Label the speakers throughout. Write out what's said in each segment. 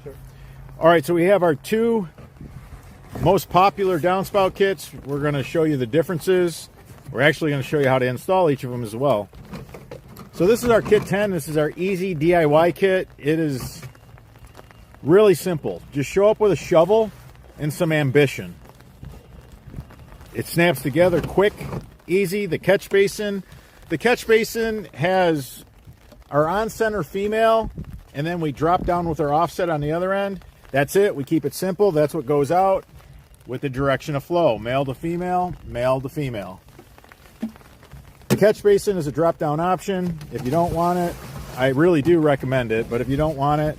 Speaker 1: Sure. All right, so we have our two most popular downspout kits. We're going to show you the differences. We're actually going to show you how to install each of them as well. So this is our kit 10. This is our easy DIY kit. It is really simple. Just show up with a shovel and some ambition. It snaps together quick, easy. The catch basin has our on-center female, and then we drop down with our offset on the other end. That's it. We keep it simple. That's what goes out with the direction of flow. Male to female, male to female. The catch basin is a drop-down option. If you don't want it, I really do recommend it, but if you don't want it,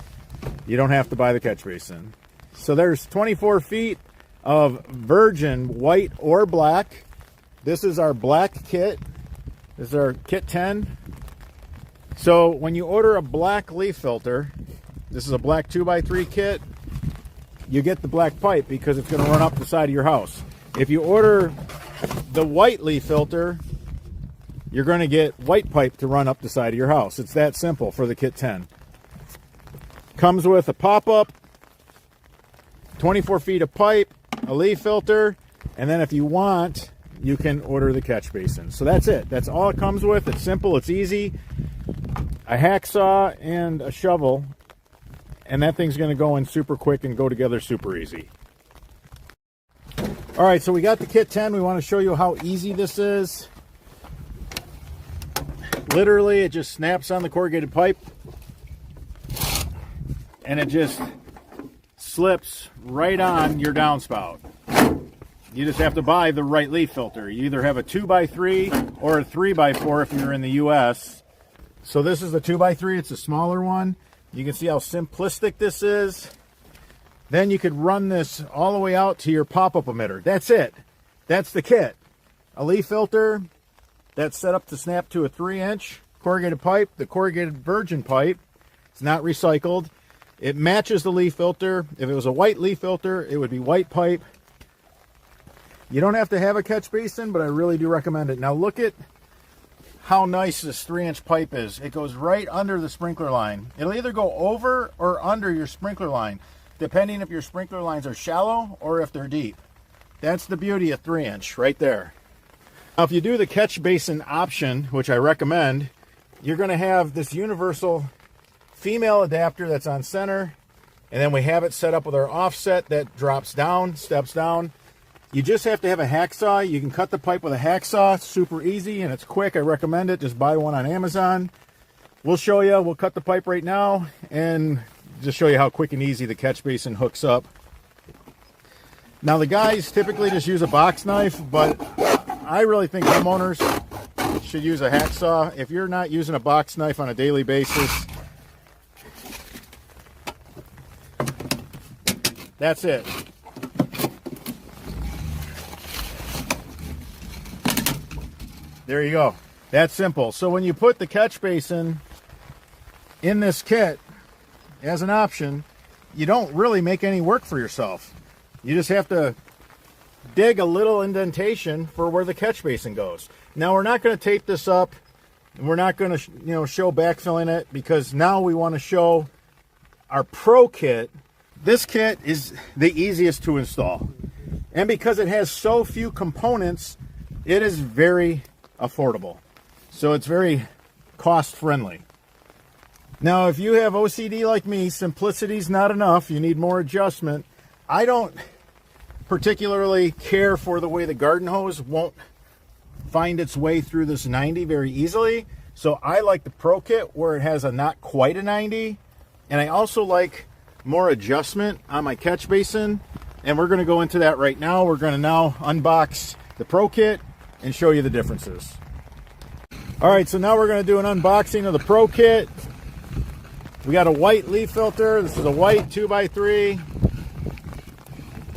Speaker 1: you don't have to buy the catch basin. So there's 24 feet of virgin white or black. This is our black kit. This is our kit 10. So when you order a black leaf filter, this is a black 2x3 kit, you get the black pipe because it's going to run up the side of your house. If you order the white leaf filter, you're going to get white pipe to run up the side of your house. It's that simple for the kit 10. Comes with a pop-up, 24 feet of pipe, a leaf filter, and then if you want, you can order the catch basin. So that's it. That's all it comes with. It's simple. It's easy. A hacksaw and a shovel, and that thing's going to go in super quick and go together super easy. All right, so we got the kit 10. We want to show you how easy this is. Literally, it just snaps on the corrugated pipe, and it just slips right on your downspout. You just have to buy the right leaf filter. You either have a 2x3 or a 3x4 if you're in the US. So this is the 2x3, it's a smaller one. You can see how simplistic this is. Then you could run this all the way out to your pop-up emitter. That's it. That's the kit. A leaf filter that's set up to snap to a 3-inch corrugated pipe, the corrugated virgin pipe. It's not recycled. It matches the leaf filter. If it was a white leaf filter, it would be white pipe. You don't have to have a catch basin, but I really do recommend it. Now look at how nice this 3-inch pipe is. It goes right under the sprinkler line. It'll either go over or under your sprinkler line, depending if your sprinkler lines are shallow or if they're deep. That's the beauty of 3-inch right there. Now if you do the catch basin option, which I recommend, you're going to have this universal female adapter that's on center, and then we have it set up with our offset that drops down, steps down. You just have to have a hacksaw. You can cut the pipe with a hacksaw. It's super easy and it's quick. I recommend it. Just buy one on Amazon. We'll show you. We'll cut the pipe right now and just show you how quick and easy the catch basin hooks up. Now the guys typically just use a box knife, but I really think homeowners should use a hacksaw. If you're not using a box knife on a daily basis, that's it. There you go. That's simple. So when you put the catch basin in this kit as an option, you don't really make any work for yourself. You just have to dig a little indentation for where the catch basin goes. Now we're not going to tape this up, and we're not going to show backfilling it, because now we want to show our pro kit. This kit is the easiest to install, and because it has so few components, it is very affordable. So it's very cost friendly. Now if you have OCD like me, simplicity's not enough. You need more adjustment. I don't particularly care for the way the garden hose won't find its way through this 90 very easily. So I like the Pro Kit where it has a not quite a 90. And I also like more adjustment on my catch basin. And we're going to go into that right now. We're going to now unbox the Pro Kit and show you the differences. All right, so now we're going to do an unboxing of the Pro Kit. We got a white leaf filter. This is a white 2x3.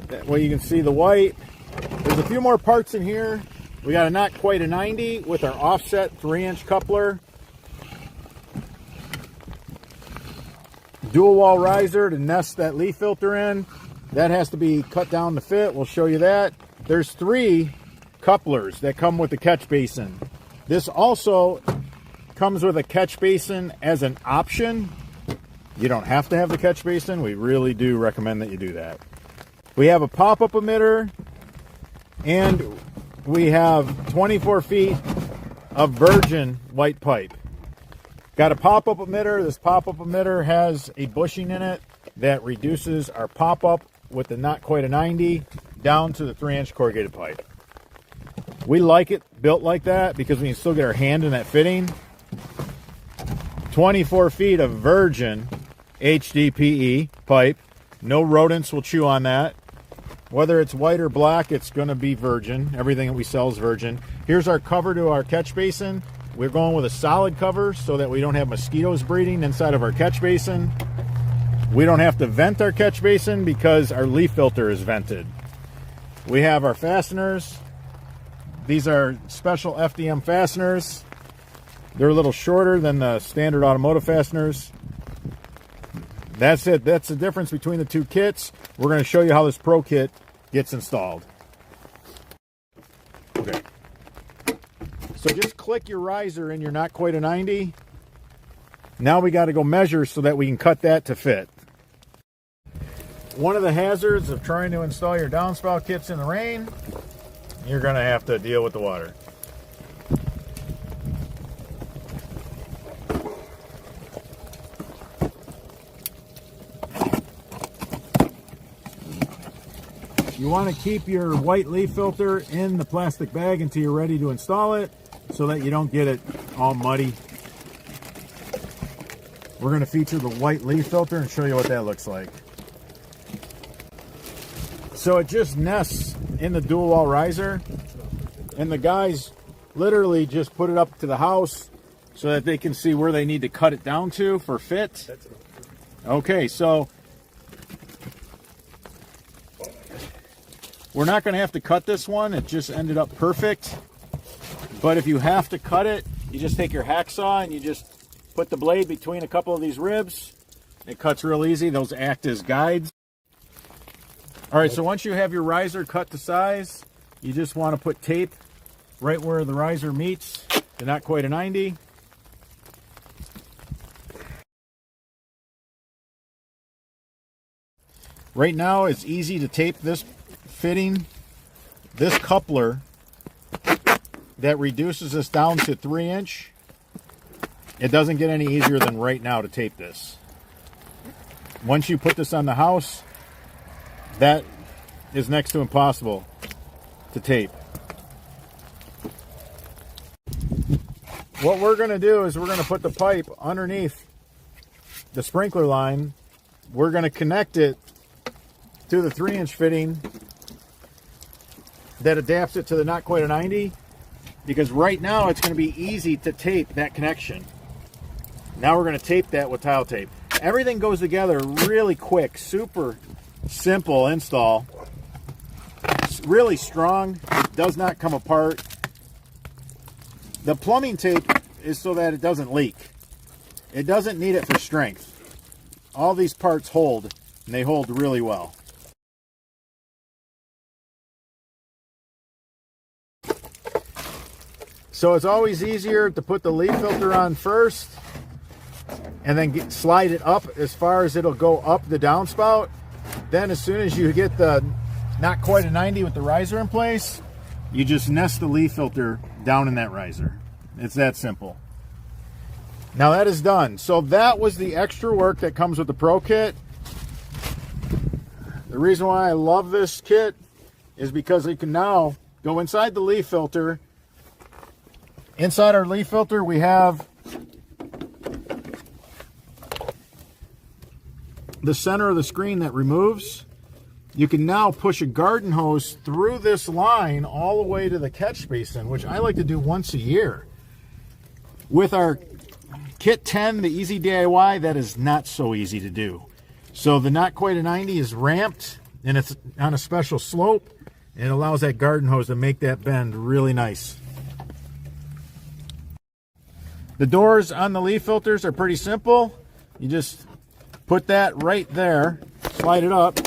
Speaker 1: That way you can see the white. There's a few more parts in here. We got a not quite a 90 with our offset 3-inch coupler. Dual wall riser to nest that leaf filter in. That has to be cut down to fit. We'll show you that. There's 3 couplers that come with the catch basin. This also comes with a catch basin as an option. You don't have to have the catch basin. We really do recommend that you do that. We have a pop-up emitter, and we have 24 feet of virgin white pipe. Got a pop-up emitter. This pop-up emitter has a bushing in it that reduces our pop-up with the not quite a 90 down to the 3-inch corrugated pipe. We like it built like that because we can still get our hand in that fitting. 24 feet of virgin HDPE pipe. No rodents will chew on that. Whether it's white or black, it's going to be virgin. Everything that we sell is virgin. Here's our cover to our catch basin. We're going with a solid cover so that we don't have mosquitoes breeding inside of our catch basin. We don't have to vent our catch basin because our leaf filter is vented. We have our fasteners. These are special FDM fasteners. They're a little shorter than the standard automotive fasteners. That's it. That's the difference between the two kits. We're going to show you how this Pro Kit gets installed. Okay. So just click your riser in your not quite a 90. Now we got to go measure so that we can cut that to fit. One of the hazards of trying to install your downspout kits in the rain, you're going to have to deal with the water. You want to keep your white leaf filter in the plastic bag until you're ready to install it so that you don't get it all muddy. We're going to feature the white leaf filter and show you what that looks like. So it just nests in the dual wall riser, and the guys literally just put it up to the house so that they can see where they need to cut it down to for fit. Okay, so we're not going to have to cut this one. It just ended up perfect. But if you have to cut it, you just take your hacksaw and you just put the blade between a couple of these ribs. It cuts real easy. Those act as guides. All right, so once you have your riser cut to size, you just want to put tape right where the riser meets the not quite a 90. Right now, it's easy to tape this fitting. This coupler that reduces this down to 3-inch, it doesn't get any easier than right now to tape this. Once you put this on the house, that is next to impossible to tape. What we're going to do is we're going to put the pipe underneath the sprinkler line. We're going to connect it to the 3-inch fitting that adapts it to the not quite a 90, because right now it's going to be easy to tape that connection. Now we're going to tape that with tile tape. Everything goes together really quick, super simple install. It's really strong, it does not come apart. The plumbing tape is so that it doesn't leak. It doesn't need it for strength. All these parts hold, and they hold really well. So it's always easier to put the leaf filter on first and then slide it up as far as it'll go up the downspout. Then as soon as you get the not quite a 90 with the riser in place, you just nest the leaf filter down in that riser. It's that simple. Now that is done. So that was the extra work that comes with the Pro Kit. The reason why I love this kit is because you can now go inside the leaf filter. Inside our leaf filter, we have the center of the screen that removes. You can now push a garden hose through this line all the way to the catch basin, which I like to do once a year. With our Kit 10, the Easy DIY, that is not so easy to do. So the not quite a 90 is ramped, and it's on a special slope, and it allows that garden hose to make that bend really nice. The doors on the leaf filters are pretty simple. You just put that right there, slide it up.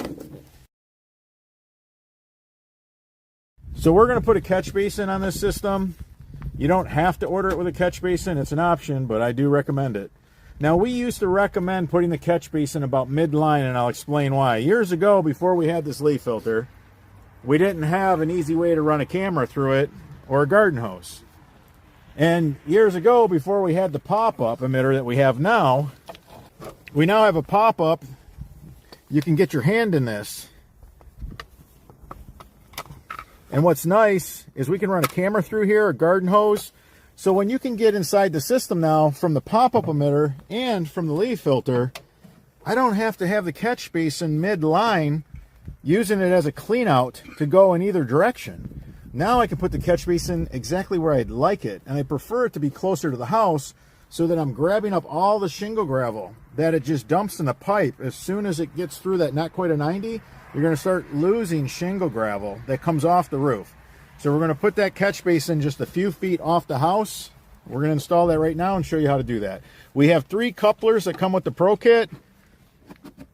Speaker 1: So we're going to put a catch basin on this system. You don't have to order it with a catch basin. It's an option, but I do recommend it. Now, we used to recommend putting the catch basin about midline, and I'll explain why. Years ago, before we had this leaf filter, we didn't have an easy way to run a camera through it or a garden hose. And years ago, before we had the pop-up emitter that we have now, we now have a pop-up. You can get your hand in this. And what's nice is we can run a camera through here, a garden hose. So when you can get inside the system now from the pop-up emitter and from the leaf filter, I don't have to have the catch basin mid-line using it as a clean out to go in either direction. Now I can put the catch basin exactly where I'd like it, and I prefer it to be closer to the house so that I'm grabbing up all the shingle gravel that it just dumps in the pipe. As soon as it gets through that not quite a 90, you're going to start losing shingle gravel that comes off the roof. So we're going to put that catch basin just a few feet off the house. We're going to install that right now and show you how to do that. We have 3 couplers that come with the Pro Kit.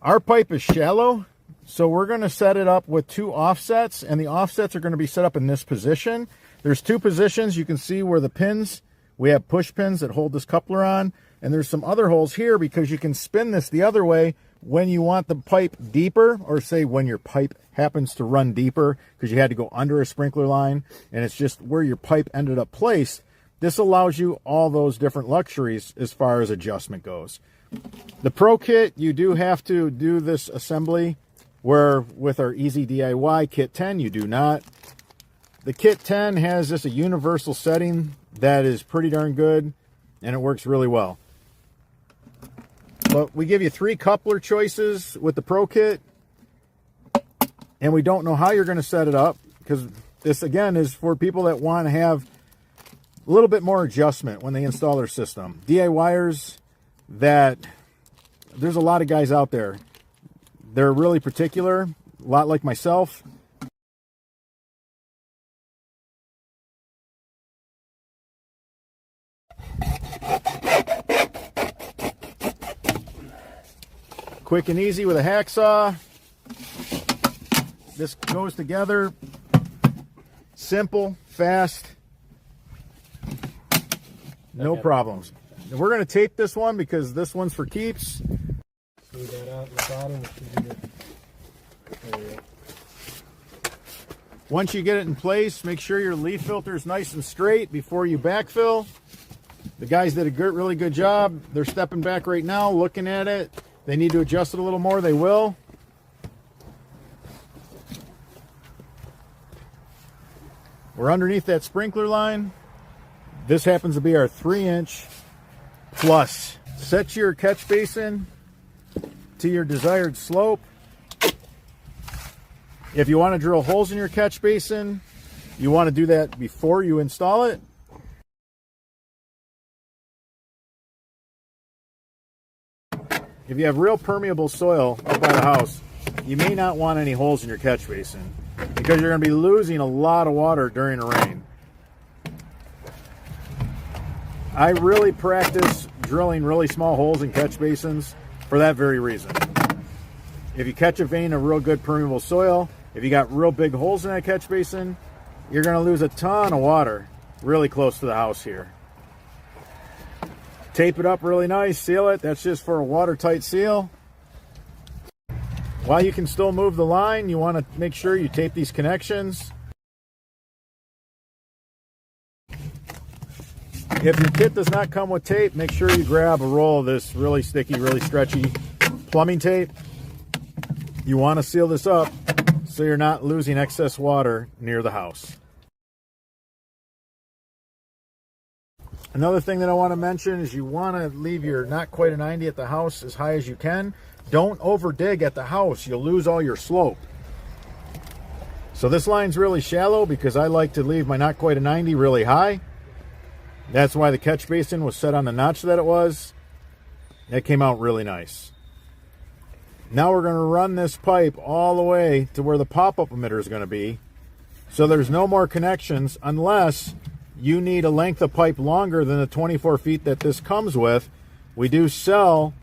Speaker 1: Our pipe is shallow, so we're going to set it up with 2 offsets, and the offsets are going to be set up in this position. There's 2 positions. You can see where the pins, we have push pins that hold this coupler on, and there's some other holes here because you can spin this the other way when you want the pipe deeper, or say when your pipe happens to run deeper because you had to go under a sprinkler line and it's just where your pipe ended up placed. This allows you all those different luxuries as far as adjustment goes. The Pro Kit, you do have to do this assembly, where with our Easy DIY Kit 10, you do not. The Kit 10 has just a universal setting that is pretty darn good, and it works really well. But we give you 3 coupler choices with the Pro Kit, and we don't know how you're going to set it up, because this, again, is for people that want to have a little bit more adjustment when they install their system. DIYers, there's a lot of guys out there. They're really particular, a lot like myself. Quick and easy with a hacksaw. This goes together. Simple, fast, no problems. And we're going to tape this one because this one's for keeps.
Speaker 2: Smooth that out in the bottom. There we go.
Speaker 1: Once you get it in place, make sure your leaf filter is nice and straight before you backfill. The guys did a really good job. They're stepping back right now, looking at it. They need to adjust it a little more, they will. We're underneath that sprinkler line. This happens to be our 3-inch plus. Set your catch basin to your desired slope. If you want to drill holes in your catch basin, you want to do that before you install it. If you have real permeable soil up by the house, you may not want any holes in your catch basin because you're going to be losing a lot of water during a rain. I really practice drilling really small holes in catch basins for that very reason. If you catch a vein of real good permeable soil, if you got real big holes in that catch basin, you're going to lose a ton of water really close to the house here. Tape it up really nice, seal it. That's just for a watertight seal. While you can still move the line, you want to make sure you tape these connections. If your kit does not come with tape, make sure you grab a roll of this really sticky, really stretchy plumbing tape. You want to seal this up so you're not losing excess water near the house. Another thing that I want to mention is you want to leave your not quite a 90 at the house as high as you can. Don't over dig at the house. You'll lose all your slope. So this line's really shallow because I like to leave my not quite a 90 really high. That's why the catch basin was set on the notch that it was. That came out really nice. Now we're going to run this pipe all the way to where the pop-up emitter is going to be. So there's no more connections unless you need a length of pipe longer than the 24 feet that this comes with. We do sell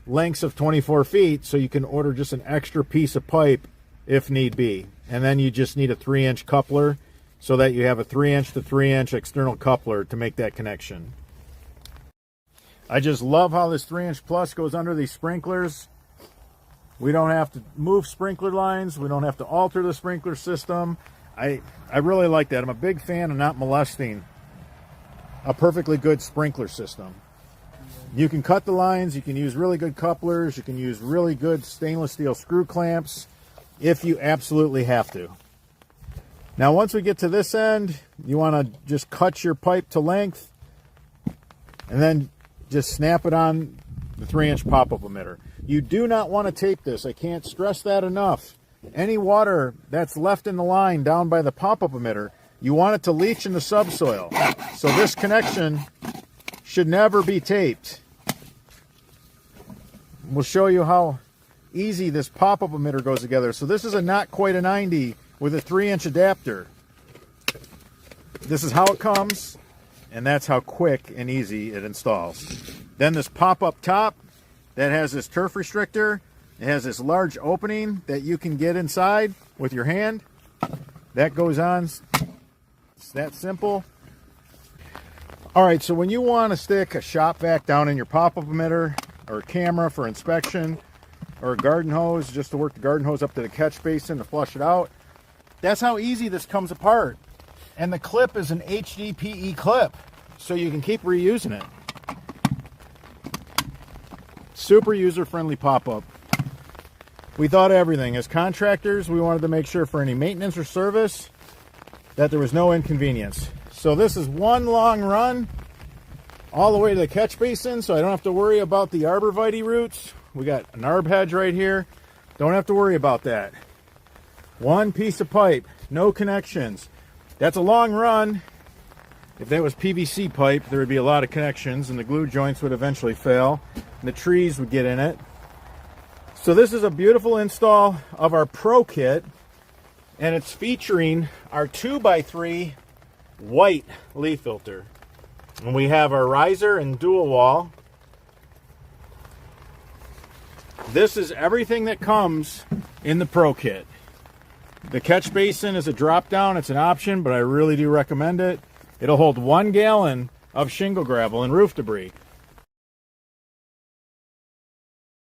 Speaker 1: lengths of 24 feet, so you can order just an extra piece of pipe if need be. And then you just need a 3-inch coupler so that you have a 3-inch to 3-inch external coupler to make that connection. I just love how this 3" plus goes under these sprinklers. We don't have to move sprinkler lines. We don't have to alter the sprinkler system. I really like that. I'm a big fan of not molesting a perfectly good sprinkler system. You can cut the lines. You can use really good couplers. You can use really good stainless steel screw clamps if you absolutely have to. Now, once we get to this end, you want to just cut your pipe to length and then just snap it on the 3" pop-up emitter. You do not want to tape this. I can't stress that enough. Any water that's left in the line down by the pop-up emitter, you want it to leach in the subsoil. So this connection should never be taped. We'll show you how easy this pop-up emitter goes together. So this is a not quite a 90 with a 3" adapter. This is how it comes, and that's how quick and easy it installs. Then this pop-up top that has this turf restrictor. It has this large opening that you can get inside with your hand. That goes on. It's that simple. All right, so when you want to stick a shop vac down in your pop-up emitter or a camera for inspection or a garden hose just to work the garden hose up to the catch basin to flush it out, that's how easy this comes apart. And the clip is an HDPE clip, so you can keep reusing it. Super user-friendly pop-up. We thought of everything. As contractors, we wanted to make sure for any maintenance or service that there was no inconvenience. So this is one long run all the way to the catch basin, so I don't have to worry about the arborvitae roots. We got an arb hedge right here. Don't have to worry about that. One piece of pipe, no connections. That's a long run. If that was PVC pipe, there would be a lot of connections and the glue joints would eventually fail and the trees would get in it. So this is a beautiful install of our Pro Kit, and it's featuring our 2x3 white leaf filter. And we have our riser and dual wall. This is everything that comes in the Pro Kit. The catch basin is a drop down. It's an option, but I really do recommend it. It'll hold 1 gallon of shingle gravel and roof debris.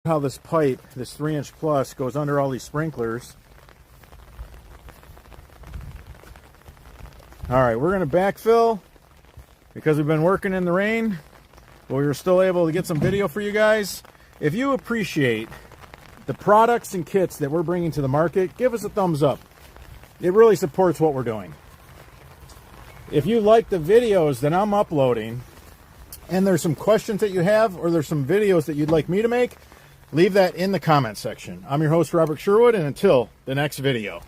Speaker 1: How this pipe, this 3" plus, goes under all these sprinklers. All right, we're going to backfill because we've been working in the rain, but we were still able to get some video for you guys. If you appreciate the products and kits that we're bringing to the market, give us a thumbs up. It really supports what we're doing. If you like the videos that I'm uploading and there's some questions that you have or there's some videos that you'd like me to make, leave that in the comment section. I'm your host, Robert Sherwood, and until the next video.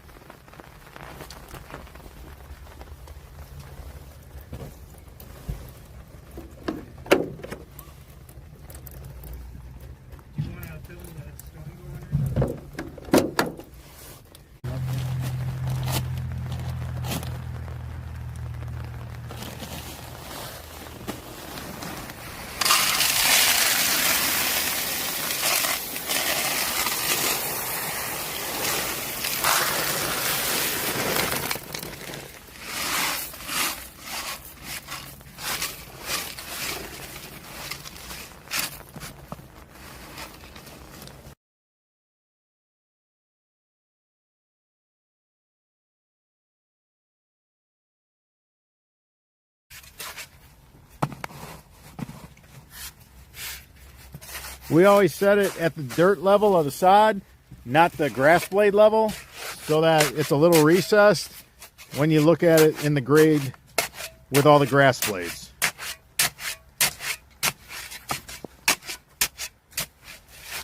Speaker 1: We always set it at the dirt level of the sod, not the grass blade level, so that it's a little recessed when you look at it in the grade with all the grass blades.